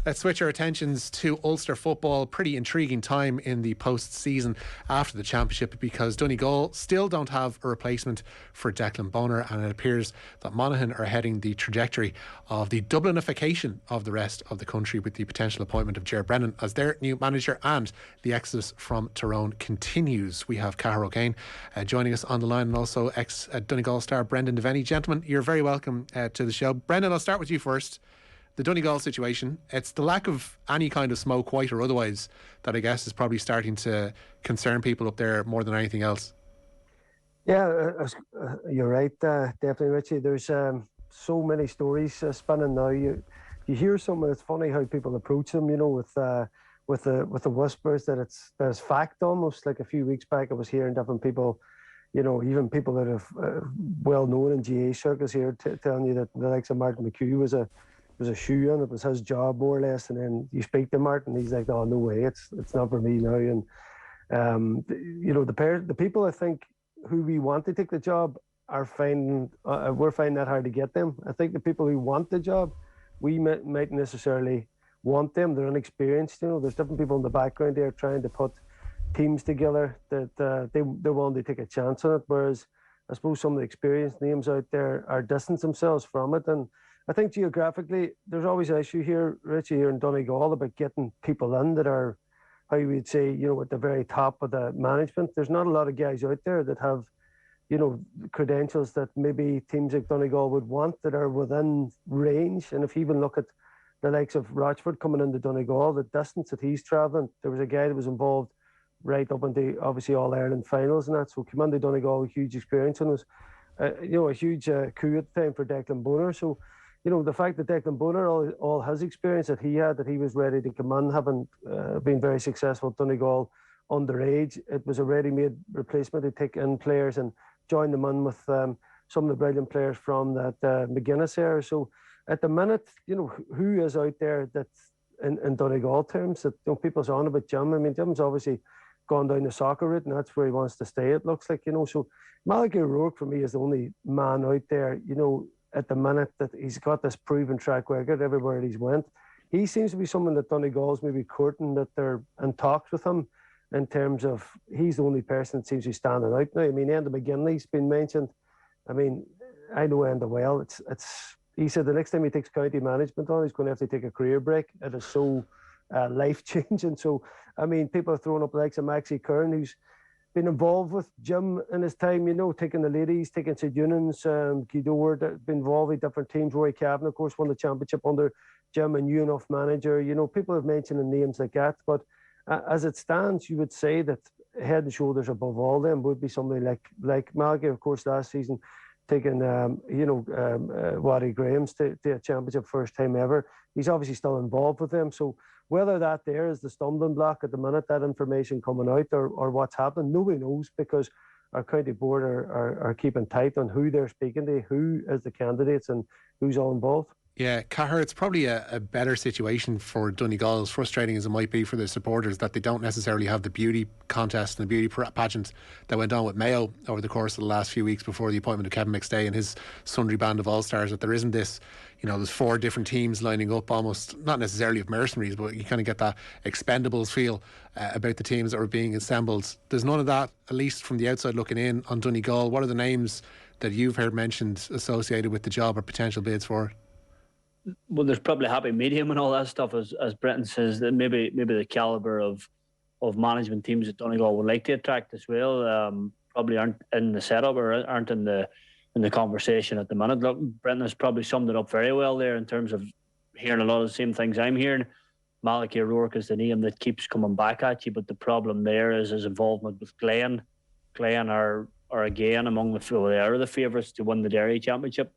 Let's switch our attentions to Ulster football. Pretty intriguing time in the post-season after the championship, because Donegal still don't have a replacement for Declan Bonner, and it appears that Monaghan are heading the trajectory of the Dublinification of the rest of the country, with the potential appointment of Ger Brennan as their new manager, and the exodus from Tyrone continues. We have Cahair O'Kane joining us on the line, and also ex-Donegal star Brendan Devenney. Gentlemen, you're very welcome to the show. Brendan, I'll start with you first. The Donegal situation, it's the lack of any kind of smoke, white or otherwise, that I guess is probably starting to concern people up there more than anything else. Yeah, you're right, definitely, Richie. There's so many stories spinning now. You hear some, and it's funny how people approach them, you know, with the whispers that it's fact almost. Like a few weeks back, I was hearing different people, you know, even people that have well known in GA circles here telling you that the likes of Martin McHugh was a shoe in. It was his job more or less, and then you speak to Martin, he's like, "Oh, no way, it's not for me now." And you know, the people I think who we want to take the job are finding we're finding that hard to get them. I think the people who want the job, we might necessarily want them. They're inexperienced. You know, there's different people in the background there trying to put teams together that they're willing to take a chance on it. Whereas I suppose some of the experienced names out there are distance themselves from it. And I think geographically, there's always an issue here, Richie, here in Donegal, about getting people in that are, how you would say, you know, at the very top of the management. There's not a lot of guys out there that have, you know, credentials that maybe teams like Donegal would want, that are within range. And if you even look at the likes of Rochford coming into Donegal, the distance that he's travelling, there was a guy that was involved right up into, obviously, All-Ireland finals and that. So came into Donegal with huge experience, and was, you know, a huge coup at the time for Declan Bonner. So, you know, the fact that Declan Bonner, all his experience that he had, that he was ready to come in, having been very successful at Donegal underage, it was a ready-made replacement to take in players and join them in with some of the brilliant players from that McGuinness era. So at the minute, you know, who is out there that's in Donegal terms that, you know, people's on about Jim? I mean, Jim's obviously gone down the soccer route, and that's where he wants to stay, it looks like, you know. So Malachy O'Rourke, for me, is the only man out there, you know, at the minute, that he's got this proven track record everywhere he's went. He seems to be someone that Donegal's maybe courting, that they're in talks with him, in terms of he's the only person that seems to be standing out now. I mean, Enda McGinley's been mentioned. I mean, I know Enda well. He said the next time he takes county management on, he's going to have to take a career break. It is so life-changing. So, I mean, people are throwing up the likes of Maxie Kern, who's been involved with Jim in his time, you know, taking the ladies, taking St. Eunan's, Gidor, been involved with different teams. Roy Cavan, of course, won the championship under Jim, a new enough manager. You know, people have mentioned names like that. But as it stands, you would say that head and shoulders above all them would be somebody like Malachy, of course, last season, taking, Waddy Graham's to a championship first time ever. He's obviously still involved with them. So whether that there is the stumbling block at the minute, that information coming out, or what's happened, nobody knows, because our county board are keeping tight on who they're speaking to, who is the candidates, and who's all involved. Yeah, Cahair, it's probably a better situation for Donegal, as frustrating as it might be for the supporters, that they don't necessarily have the beauty contest and the beauty pageant that went on with Mayo over the course of the last few weeks before the appointment of Kevin McStay and his sundry band of all-stars, that there isn't this, you know, there's 4 different teams lining up, almost, not necessarily of mercenaries, but you kind of get that Expendables feel about the teams that were being assembled. There's none of that, at least from the outside looking in on Donegal. What are the names that you've heard mentioned associated with the job or potential bids for it? Well, there's probably a happy medium and all that stuff, as Brenton says, that maybe the calibre of management teams that Donegal would like to attract as well probably aren't in the setup, or aren't in the conversation at the minute. Look, Brenton has probably summed it up very well there in terms of hearing a lot of the same things I'm hearing. Malachy O'Rourke is the name that keeps coming back at you, but the problem there is his involvement with Glen. Glen are again among the favourites to win the Derry Championship.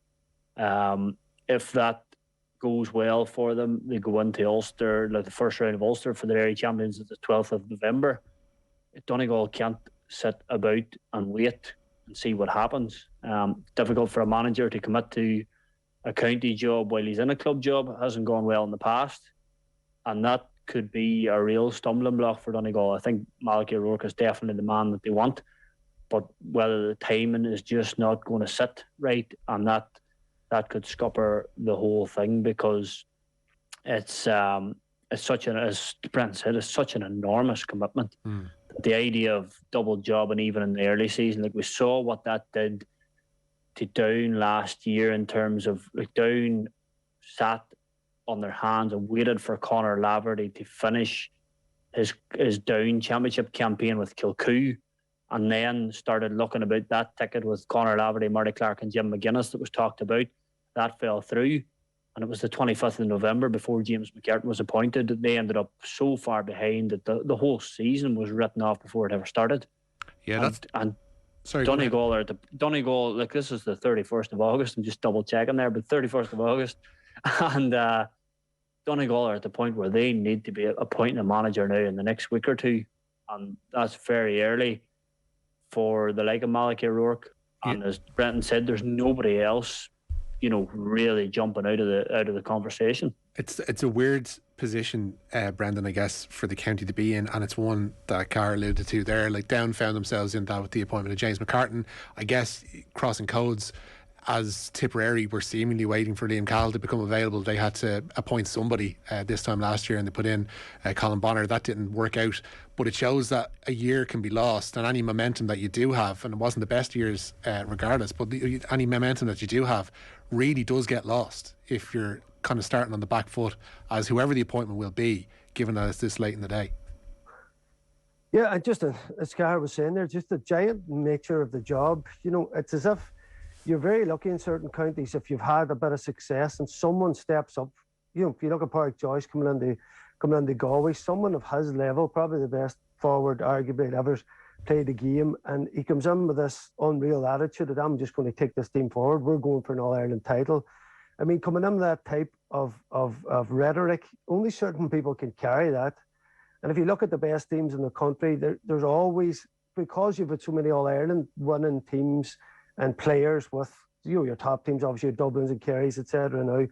If that goes well for them, they go into Ulster, like the first round of Ulster for the Derry Champions at the 12th of November. Donegal can't sit about and wait and see what happens. Difficult for a manager to commit to a county job while he's in a club job. It hasn't gone well in the past, and that could be a real stumbling block for Donegal. I think Malachy O'Rourke is definitely the man that they want, but whether the timing is just not going to sit right, and that could scupper the whole thing, because it's such an, as Brent said, it's such an enormous commitment. The idea of double jobbing even in the early season, like we saw what that did to Down last year in terms of like Down sat on their hands and waited for Conor Laverty to finish his Down championship campaign with Kilcoo, and then started looking about that ticket with Conor Laverty, Marty Clark and Jim McGuinness that was talked about. That fell through, and it was the 25th of November before James McCartan was appointed that they ended up so far behind that the whole season was written off before it ever started. Yeah, sorry, Donegal are Donegal, like this is the 31st of August. I'm just double checking there, but 31st of August, and Donegal are at the point where they need to be appointing a manager now in the next week or two, and that's very early for the like of Malachy O'Rourke. And as Brenton said, there's nobody else, really jumping out of the conversation. It's a weird position, Brendan, I guess, for the county to be in, and it's one that Cahair alluded to there. Like Down found themselves in that with the appointment of James McCartan. I guess crossing codes, as Tipperary were seemingly waiting for Liam Cahill to become available, they had to appoint somebody this time last year, and they put in Colin Bonner. That didn't work out, but it shows that a year can be lost, and any momentum that you do have, and it wasn't the best years regardless, but any momentum that you do have really does get lost if you're kind of starting on the back foot as whoever the appointment will be, given that it's this late in the day. Yeah, and just as Cahair was saying there, just the giant nature of the job. It's as if you're very lucky in certain counties if you've had a bit of success and someone steps up. If you look at Pádraig Joyce coming into Galway, someone of his level, probably the best forward arguably ever played the game, and he comes in with this unreal attitude that I'm just going to take this team forward. We're going for an All-Ireland title. I mean, coming in with that type of rhetoric, only certain people can carry that. And if you look at the best teams in the country, there's always, because you've had so many All-Ireland winning teams and players with your top teams, obviously your Dublins and Kerrys, etc. now,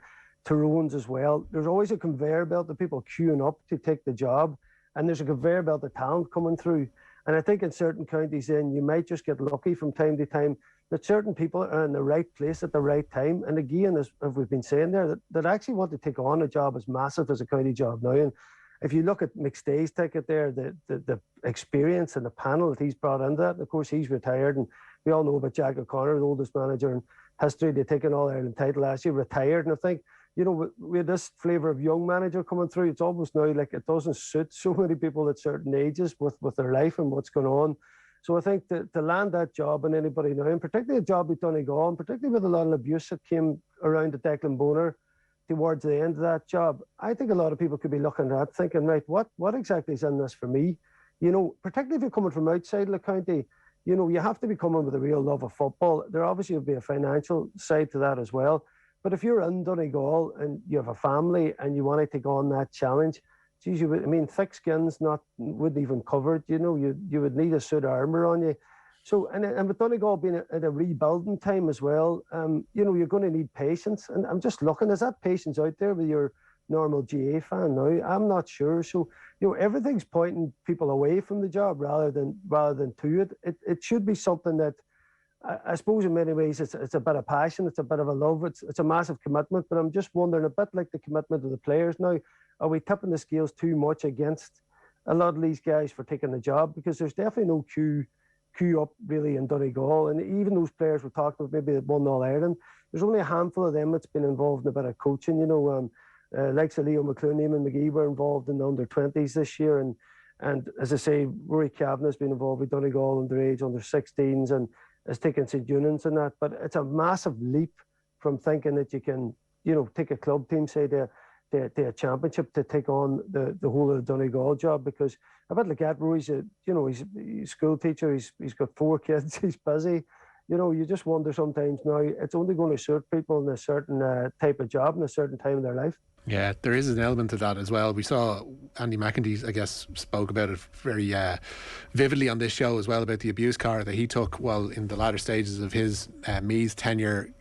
Tyrones as well. There's always a conveyor belt of people queuing up to take the job, and there's a conveyor belt of talent coming through. And I think in certain counties then you might just get lucky from time to time that certain people are in the right place at the right time. And again, as we've been saying there, that actually want to take on a job as massive as a county job now. And if you look at McStay's ticket there, the experience and the panel that he's brought into that, of course he's retired, and we all know about Jack O'Connor, the oldest manager in history to take an All-Ireland title last year, retired. And I think, with this flavour of young manager coming through, it's almost now like it doesn't suit so many people at certain ages with their life and what's going on. So I think to land that job and anybody now, and particularly a job with Donegal, and particularly with a lot of abuse that came around at Declan Bonner towards the end of that job, I think a lot of people could be looking at that thinking, right, what exactly is in this for me? Particularly if you're coming from outside the county, you have to be coming with a real love of football. There obviously will be a financial side to that as well. But if you're in Donegal and you have a family and you want to take on that challenge, geez, thick skins wouldn't even cover it. You would need a suit of armour on you. So, and with Donegal being at a rebuilding time as well, you're going to need patience. And I'm just looking, is that patience out there with your normal GA fan now? I'm not sure. So, everything's pointing people away from the job rather than to it. It should be something that, I suppose in many ways it's a bit of passion, it's a bit of a love, it's a massive commitment, but I'm just wondering, a bit like the commitment of the players now, are we tipping the scales too much against a lot of these guys for taking the job? Because there's definitely no queue up really in Donegal, and even those players we're talking about, maybe that won All-Ireland, there's only a handful of them that's been involved in a bit of coaching, likes of Leo McClune, Eamon McGee were involved in the under-20s this year, and as I say, Rory Kavanagh's been involved with Donegal underage, under-16s, and has taken St. Eunan's and that. But it's a massive leap from thinking that you can, take a club team, say, to a championship, to take on the whole of the Donegal job, because a bit like that, Rory's he's a school teacher, he's got 4 kids, he's busy. You just wonder sometimes now, it's only going to suit people in a certain type of job in a certain time in their life. Yeah, there is an element to that as well. We saw Andy McEntee, I guess, spoke about it very vividly on this show as well, about the abuse car that he took while in the latter stages of his Meath tenure.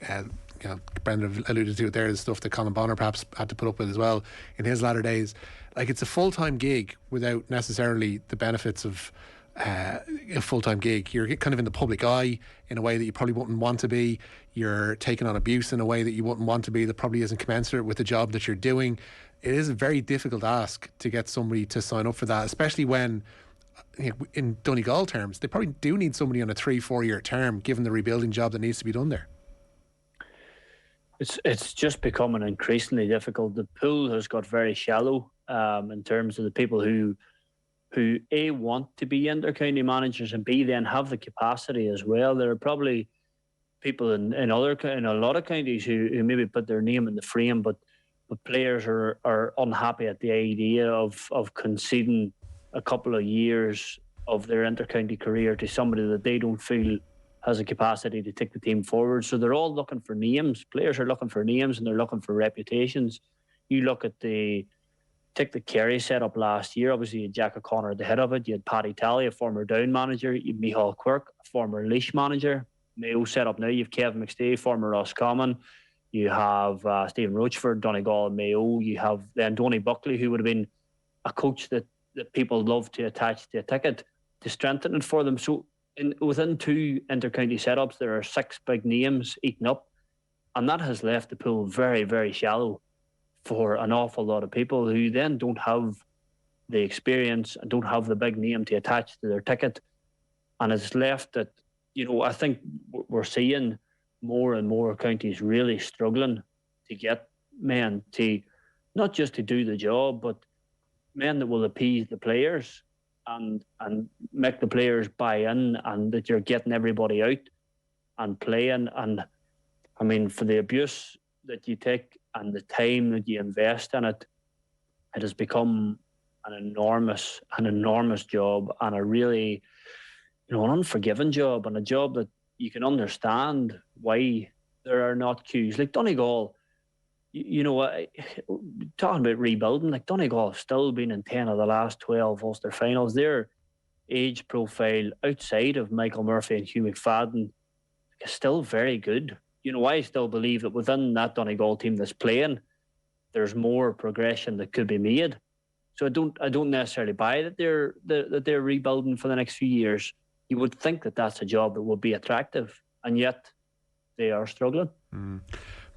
Brendan alluded to it there, the stuff that Colin Bonner perhaps had to put up with as well in his latter days. Like, it's a full-time gig without necessarily the benefits of a full-time gig. You're kind of in the public eye in a way that you probably wouldn't want to be. You're taking on abuse in a way that you wouldn't want to be, that probably isn't commensurate with the job that you're doing. It is a very difficult ask to get somebody to sign up for that, especially when, in Donegal terms, they probably do need somebody on a 3-4 year term, given the rebuilding job that needs to be done there. It's just becoming increasingly difficult. The pool has got very shallow in terms of the people who A, want to be intercounty managers, and B, then have the capacity as well. There are probably people in a lot of counties who maybe put their name in the frame, but players are unhappy at the idea of conceding a couple of years of their intercounty career to somebody that they don't feel has a capacity to take the team forward. So they're all looking for names. Players are looking for names and they're looking for reputations. You look at take the Kerry setup last year. Obviously, you had Jack O'Connor at the head of it. You had Paddy Talley, a former Down manager. You had Micheál Quirk, a former Laois manager. Mayo set up now. You have Kevin McStay, former Roscommon. You have Stephen Rochford, Donegal and Mayo. You have then Donny Buckley, who would have been a coach that people love to attach to a ticket to strengthen it for them. So within 2 intercounty setups, there are 6 big names eaten up, and that has left the pool very, very shallow for an awful lot of people who then don't have the experience and don't have the big name to attach to their ticket. And it's left that, I think we're seeing more and more counties really struggling to get men to, not just to do the job, but men that will appease the players and make the players buy in, and that you're getting everybody out and playing. And I mean, for the abuse that you take and the time that you invest in it, it has become an enormous job, and a really, an unforgiving job, and a job that you can understand why there are not queues. Like Donegal, talking about rebuilding, like Donegal have still been in 10 of the last 12 Ulster finals. Their age profile outside of Michael Murphy and Hugh McFadden is still very good. I still believe that within that Donegal team that's playing, there's more progression that could be made. So I don't necessarily buy that they're rebuilding for the next few years. You would think that that's a job that would be attractive, and yet they are struggling.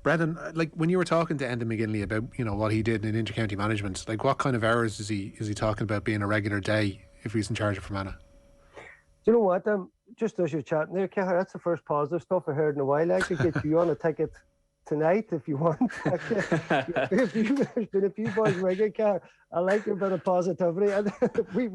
Brendan, like when you were talking to Enda McGinley about what he did in intercounty management, like what kind of hours is he talking about being a regular day if he's in charge of Fermanagh? Do you know what? Just as you're chatting there, Cahair, that's the first positive stuff I heard in a while. I could get you on a ticket tonight if you want. There's been a few boys ringing, Cahair. I like a bit of positivity. And we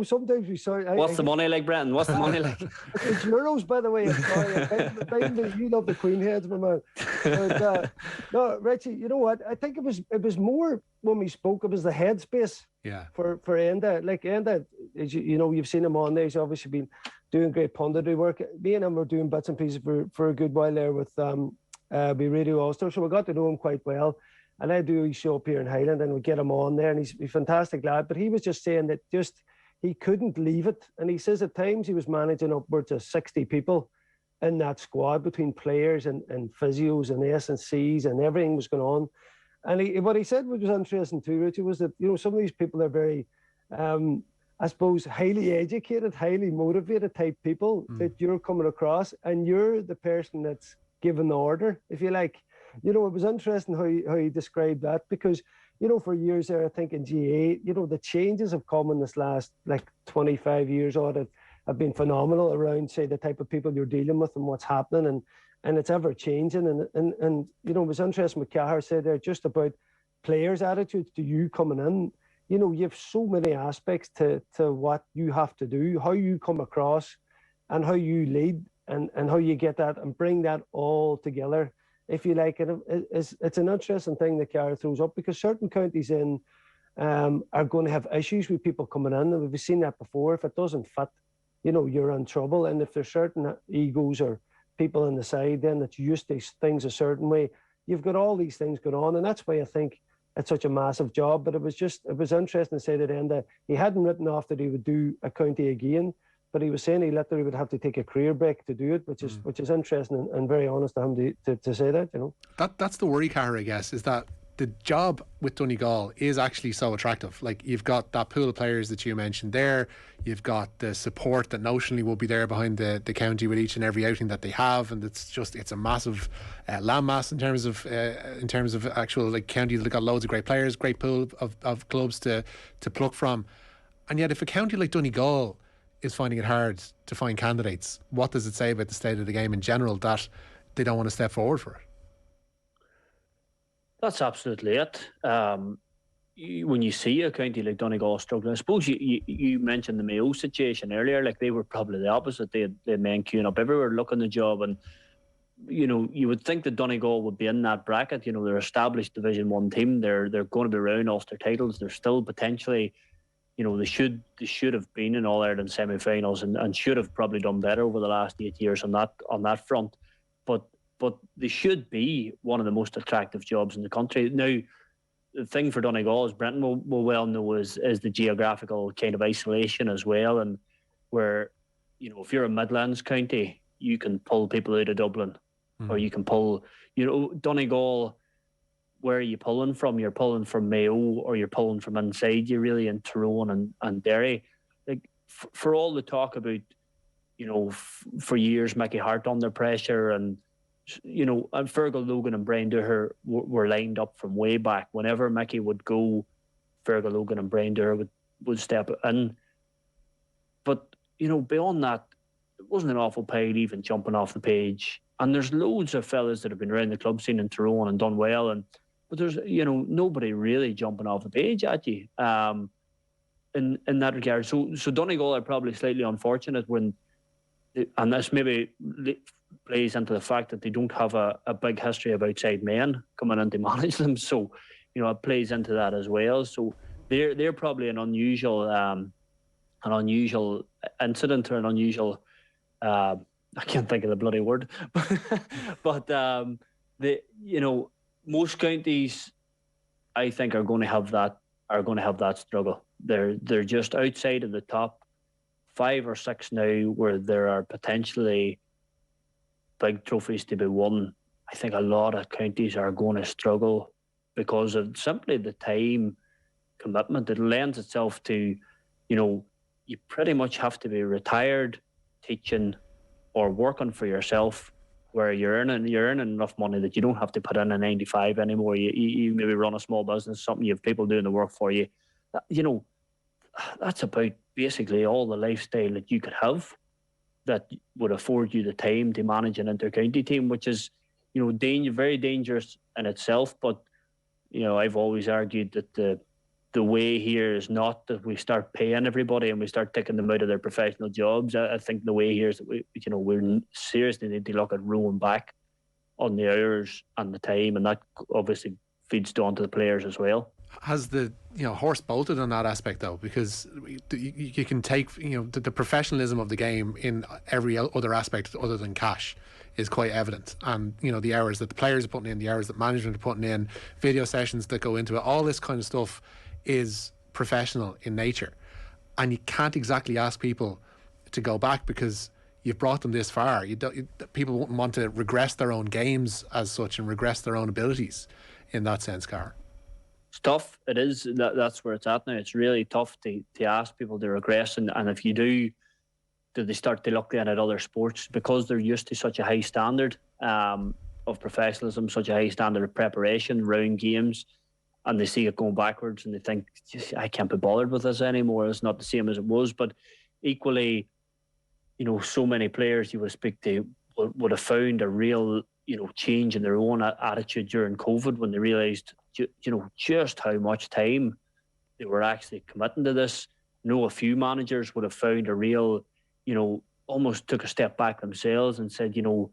sometimes we saw. What's the money like, Brendan? What's the money like? It's euros, by the way. I'm sorry. You love the Queen heads, my man. But, no, Richie, you know what? I think it was more when we spoke. It was the headspace. Yeah. For Enda, like Enda, as you've seen him on there. He's obviously been doing great punditry work. Me and him were doing bits and pieces for a good while there with Radio Ulster, so we got to know him quite well. And I do his show up here in Highland, and we get him on there, and he's a fantastic lad. But he was just saying that he couldn't leave it, and he says at times he was managing upwards of 60 people in that squad between players and physios and S&Cs, and everything was going on. And what he said, which was interesting too, Richard, was that some of these people are very, I suppose, highly educated, highly motivated type people that you're coming across, and you're the person that's given the order, if you like. It was interesting how he described that, because for years there, I think in GA, the changes have come in this last 25 years or have been phenomenal around, say, the type of people you're dealing with and what's happening, and it's ever changing. And it was interesting what Cahair said there just about players' attitudes to you coming in. You have so many aspects to what you have to do, how you come across and how you lead and how you get that and bring that all together, if you like. And it's an interesting thing that Cahair throws up, because certain counties are going to have issues with people coming in, and we've seen that before. If it doesn't fit, you're in trouble. And if there's certain egos or people on the side then that used to things a certain way, you've got all these things going on. And that's why I think it's such a massive job. But it was interesting to say that Enda, he hadn't written off that he would do a county again, but he was saying he literally would have to take a career break to do it, which is interesting and very honest of him to say that. That's the worry, Cahair, I guess, is that the job with Donegal is actually so attractive. Like, you've got that pool of players that you mentioned there, you've got the support that notionally will be there behind the county with each and every outing that they have, and it's a massive landmass in terms of actual, like, county that got loads of great players, great pool of clubs to pluck from. And yet if a county like Donegal is finding it hard to find candidates, what does it say about the state of the game in general that they don't want to step forward for it? That's absolutely it. When you see a county like Donegal struggling, I suppose you mentioned the Mayo situation earlier. Like, they were probably the opposite. They had men queuing up everywhere looking the job, and you would think that Donegal would be in that bracket. They're established Division 1 team. They're going to be around Ulster titles. They're still potentially, they should have been in All Ireland semi-finals and should have probably done better over the last 8 years on that front. But they should be one of the most attractive jobs in the country. Now, the thing for Donegal, as Brenton will well know, is the geographical kind of isolation as well. And where, if you're a Midlands county, you can pull people out of Dublin. Or you can pull, Donegal, where are you pulling from? You're pulling from Mayo, or you're pulling from inside you, really, in Tyrone and Derry. Like, for all the talk about, for years, Mickey Hart under pressure, and and Fergal Logan and Brian Dooher were lined up from way back. Whenever Mickey would go, Fergal Logan and Brian Dooher would step in. But, beyond that, it wasn't an awful pile even jumping off the page. And there's loads of fellas that have been around the club scene in Tyrone and done well. But there's, nobody really jumping off the page at you in that regard. So Donegal are probably slightly unfortunate and this maybe plays into the fact that they don't have a big history of outside men coming in to manage them. So, it plays into that as well. So they're probably an unusual incident, or an unusual I can't think of the bloody word, but most counties, I think, are going to have that struggle. They're just outside of the top 5 or 6 now, where there are potentially big trophies to be won. I think a lot of counties are going to struggle because of simply the time commitment. It lends itself to, you pretty much have to be retired, teaching, or working for yourself, where you're earning enough money that you don't have to put in a 9-to-5 anymore. You maybe run a small business, something, you have people doing the work for you. That's about basically all the lifestyle that you could have that would afford you the time to manage an inter-county team, which is, very dangerous in itself. But, I've always argued that the way here is not that we start paying everybody and we start taking them out of their professional jobs. I think the way here is that we seriously need to look at rolling back on the hours and the time, and that obviously feeds down to the players as well. Has the horse bolted on that aspect, though? Because you can take the professionalism of the game in every other aspect other than cash is quite evident, and the hours that the players are putting in, the hours that management are putting in, video sessions that go into it, all this kind of stuff is professional in nature, and you can't exactly ask people to go back because you've brought them this far. People wouldn't want to regress their own games as such and regress their own abilities in that sense, Cahair. It's tough. It is. That's where it's at now. It's really tough to ask people to regress, and if you do they start to look then at other sports because they're used to such a high standard of professionalism, such a high standard of preparation around games, and they see it going backwards and they think, I can't be bothered with this anymore. It's not the same as it was. But equally, so many players you would speak to would have found a real, change in their own attitude during COVID when they realised, just how much time they were actually committing to this. A few managers would have found a real, almost took a step back themselves and said, do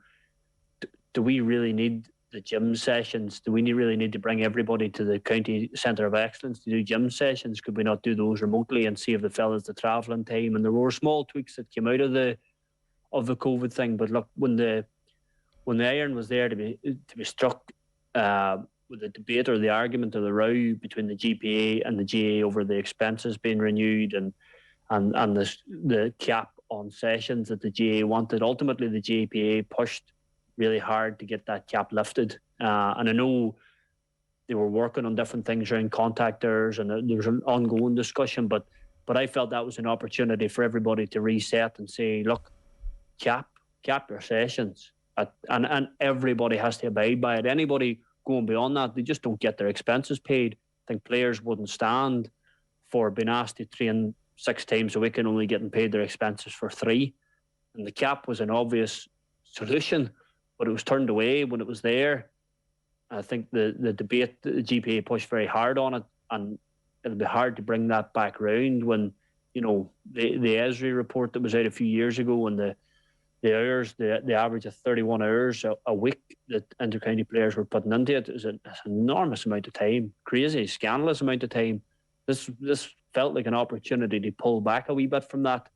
we really need the gym sessions? Do we really need to bring everybody to the county centre of excellence to do gym sessions? Could we not do those remotely and save the fellas the travelling time? And there were small tweaks that came out of the COVID thing. But look, when the iron was there to be struck with the debate or the argument or the row between the GPA and the GA over the expenses being renewed and the cap on sessions that the GA wanted, ultimately the GPA pushed really hard to get that cap lifted. And I know they were working on different things around contactors, and there was an ongoing discussion. But I felt that was an opportunity for everybody to reset and say, look, cap your sessions, and everybody has to abide by it. Anybody going beyond that, they just don't get their expenses paid. I think players wouldn't stand for being asked to train 6 times a week and only getting paid their expenses for 3. And the cap was an obvious solution, but it was turned away when it was there. I think the debate, the GPA pushed very hard on it, and it'll be hard to bring that back round when, you know, the Esri report that was out a few years ago, and the hours, the average of 31 hours a week that intercounty players were putting into it is an enormous amount of time, crazy, scandalous amount of time. This felt like an opportunity to pull back a wee bit from that,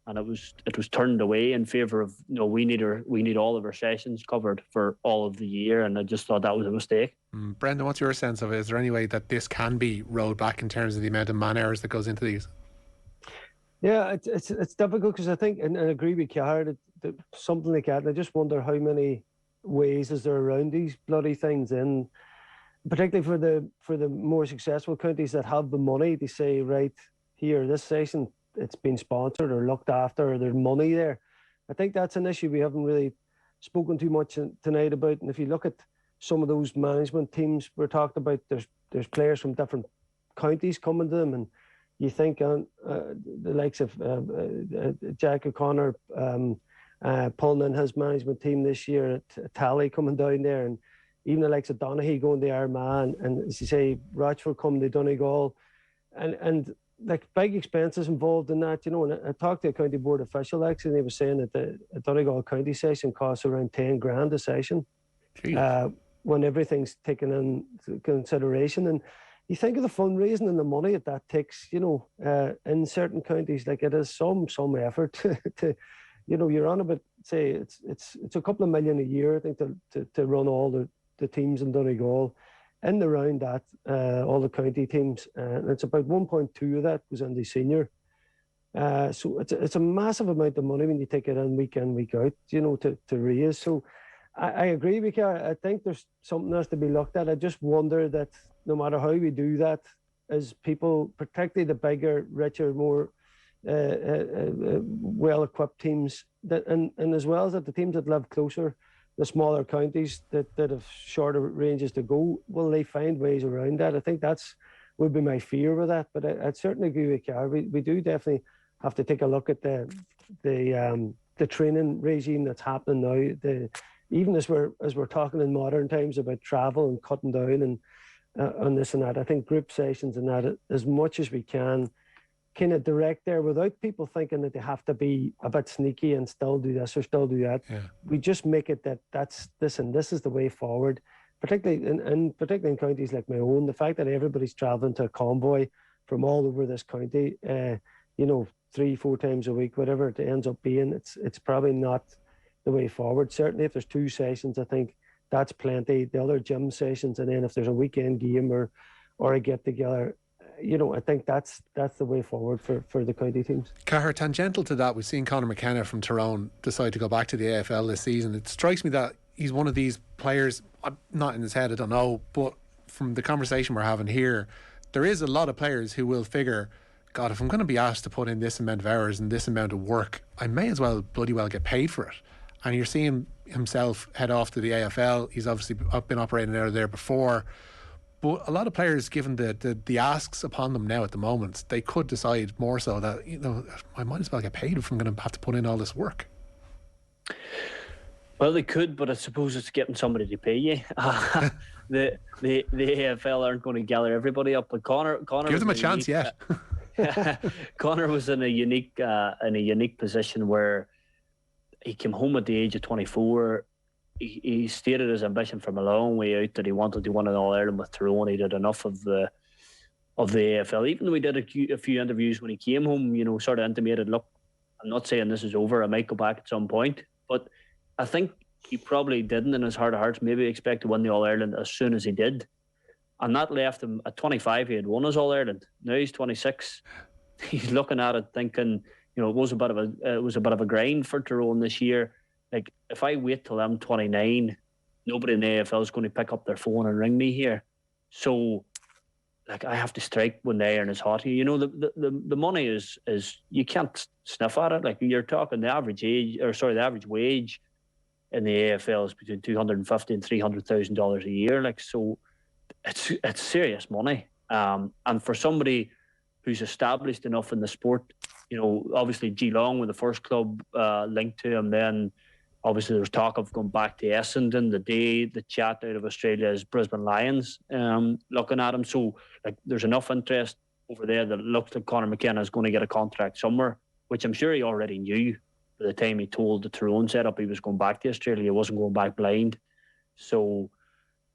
and it was turned away in favour of, you know, we need all of our sessions covered for all of the year, and I just thought that was a mistake. Brendan, what's your sense of it? Is there any way that this can be rolled back in terms of the amount of man hours that goes into these? Yeah, it's difficult, because I think, and I agree with Cahair, that something like that, and I just wonder how many ways is there around these bloody things, and particularly for the more successful counties that have the money to say, right, here, this session, it's been sponsored or looked after, or there's money there. I think that's an issue we haven't really spoken too much tonight about. And if you look at some of those management teams we're talking about, there's players from different counties coming to them, and you think the likes of Jack O'Connor pulling in his management team this year, Tally coming down there, and even the likes of Donegal going to Armagh, and as you say, Rochford coming to Donegal, and like big expenses involved in that, you know. And I talked to a county board official actually, and he was saying that the Donegal county session costs around 10 grand a session, when everything's taken into consideration. And you think of the fundraising and the money that takes, you know, in certain counties, like it is some effort to you know, you're on about, say, it's a couple of million a year, I think, to run all the teams in Donegal. In the round that, all the county teams, and it's about 1.2 of that was in the senior. So it's a massive amount of money when you take it in, week out, you know, to raise. So I agree with you. I think there's something else to be looked at. I just wonder that no matter how we do that, as people, particularly the bigger, richer, more well-equipped teams, that and as well as that the teams that live closer, the smaller counties that have shorter ranges to go, will they find ways around that? I think that's would be my fear with that. But I'd certainly agree with Cahair. We do definitely have to take a look at the training regime that's happening now. Even as we're talking in modern times about travel and cutting down and on this and that, I think group sessions and that, as much as we can, kind of direct there without people thinking that they have to be a bit sneaky and still do this or still do that. Yeah. We just make it that's this and this is the way forward, particularly in counties like my own. The fact that everybody's travelling to a convoy from all over this county, you know, 3-4 times a week, whatever it ends up being, it's probably not the way forward. Certainly if there's 2 sessions, I think that's plenty. The other gym sessions, and then if there's a weekend game or a get together, you know, I think that's the way forward for the county teams. Cahair, tangential to that, we've seen Conor McKenna from Tyrone decide to go back to the AFL this season. It strikes me that he's one of these players, not in his head, I don't know, but from the conversation we're having here, there is a lot of players who will figure, God, if I'm going to be asked to put in this amount of hours and this amount of work, I may as well bloody well get paid for it. And you're seeing himself head off to the AFL. He's obviously been operating out of there before. But a lot of players, given the asks upon them now at the moment, they could decide more so that, you know, I might as well get paid if I'm going to have to put in all this work. Well, they could, but I suppose it's getting somebody to pay you. The AFL aren't going to gather everybody up. But Conor give them a chance, yeah. Conor was in a unique position where he came home at the age of 24. He stated his ambition from a long way out that he wanted to win an All-Ireland with Tyrone. He did enough of the AFL. Even though we did a few interviews when he came home, you know, sort of intimated, look, I'm not saying this is over. I might go back at some point. But I think he probably didn't, in his heart of hearts, maybe expect to win the All-Ireland as soon as he did. And that left him at 25. He had won his All-Ireland. Now he's 26. He's looking at it thinking, you know, it was a bit of a grind for Tyrone this year. Like, if I wait till I'm 29, nobody in the AFL is going to pick up their phone and ring me here. So, like, I have to strike when the iron is hot. You know, the money is you can't sniff at it. Like, you're talking the average wage in the AFL is between $250,000 and $300,000 a year. Like, so it's serious money. And for somebody who's established enough in the sport, you know, obviously Geelong were the first club linked to him. Then obviously there was talk of going back to Essendon. The chat out of Australia is Brisbane Lions looking at him. So, like, there's enough interest over there that it looks like Conor McKenna is going to get a contract somewhere, which I'm sure he already knew by the time he told the Tyrone setup he was going back to Australia. He wasn't going back blind. So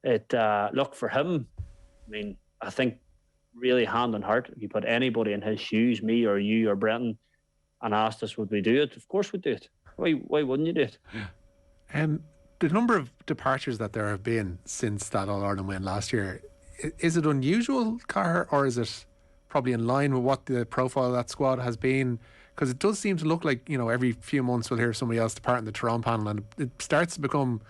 look, for him, I mean, I think really hand on heart, if you put anybody in his shoes, me or you or Brenton, and asked us would we do it, of course we'd do it. Why wouldn't you do it? The number of departures that there have been since that All-Ireland win last year, is it unusual, Cahair, or is it probably in line with what the profile of that squad has been? Because it does seem to look like, you know, every few months we'll hear somebody else depart in the Tyrone panel, and it starts to become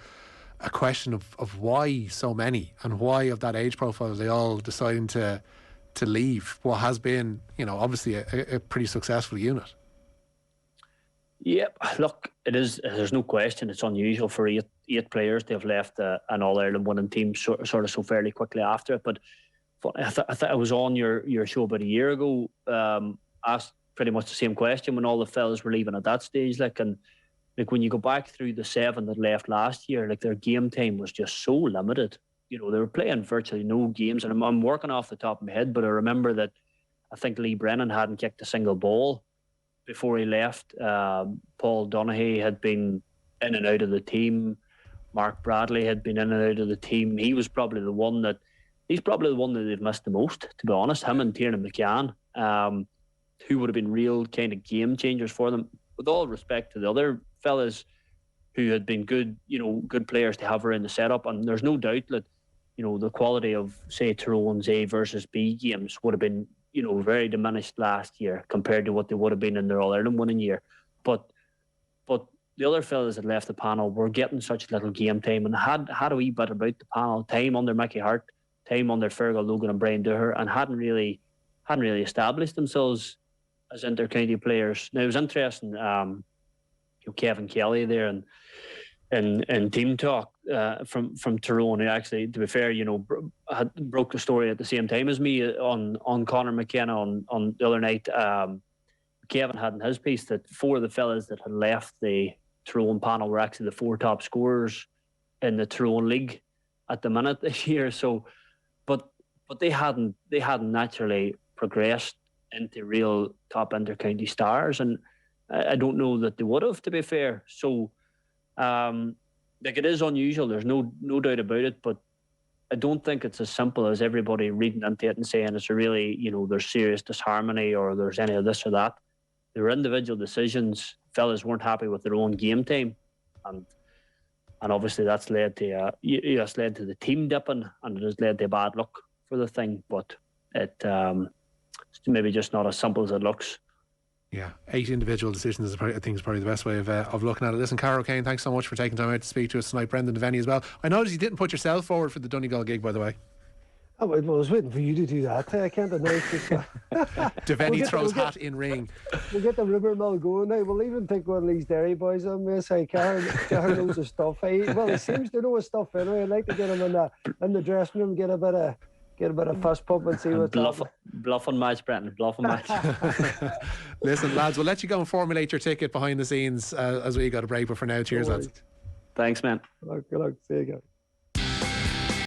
a question of why so many, and why of that age profile are they all deciding to leave what has been, you know, obviously a pretty successful unit. Yep, look, it is. There's no question. It's unusual for eight players to have left an All-Ireland winning team sort of so fairly quickly after it. But I thought I was on your show about a year ago, asked pretty much the same question when all the fellas were leaving at that stage. Like, and like when you go back through the 7 that left last year, like, their game time was just so limited. You know, they were playing virtually no games, and I'm working off the top of my head, but I remember that I think Lee Brennan hadn't kicked a single ball before he left. Paul Donaghy had been in and out of the team. Mark Bradley had been in and out of the team. He's probably the one that they've missed the most, to be honest. Him and Tiernan McCann, who would have been real kind of game changers for them. With all respect to the other fellas who had been good players to have around the setup, and there's no doubt that, you know, the quality of, say, Tyrone's A versus B games would have been, you know, very diminished last year compared to what they would have been in their All-Ireland winning year. But the other fellas that left the panel were getting such little game time and had a wee bit about the panel, time under Mickey Hart, time under Fergal Logan and Brian Dooher, and hadn't really established themselves as intercounty players. Now, it was interesting, you know, Kevin Kelly there and team talk from Tyrone, who actually, to be fair, you know, broke the story at the same time as me on Conor McKenna on the other night. Kevin had in his piece that 4 of the fellas that had left the Tyrone panel were actually the 4 top scorers in the Tyrone league at the minute this year. So, but they hadn't naturally progressed into real top intercounty stars, and I don't know that they would have, to be fair. So, like, it is unusual. There's no doubt about it, but I don't think it's as simple as everybody reading into it and saying it's a really, you know, there's serious disharmony or there's any of this or that. There were individual decisions. Fellas weren't happy with their own game time, and obviously that's led to the team dipping, and it has led to bad luck for the thing. But it's maybe just not as simple as it looks. Yeah, 8 individual decisions I think is probably the best way of looking at it. Listen, Cahair O'Kane, thanks so much for taking time out to speak to us tonight. Brendan Devenney as well. I noticed you didn't put yourself forward for the Donegal gig, by the way. Oh, well, I was waiting for you to do that. I can't deny it. Devenney throws hat in ring. We'll get the river mill going now. We'll even take one of these dairy boys on me. Say, Cahair knows his stuff. He seems to know his stuff anyway. I'd like to get him in the dressing room, get a bit of fist pump and see what's happening. Bluff on match, Brenton. Bluff on match. Listen, lads, we'll let you go and formulate your ticket behind the scenes as we got a break. But for now, cheers, lads. Thanks, man. Good luck. See you again.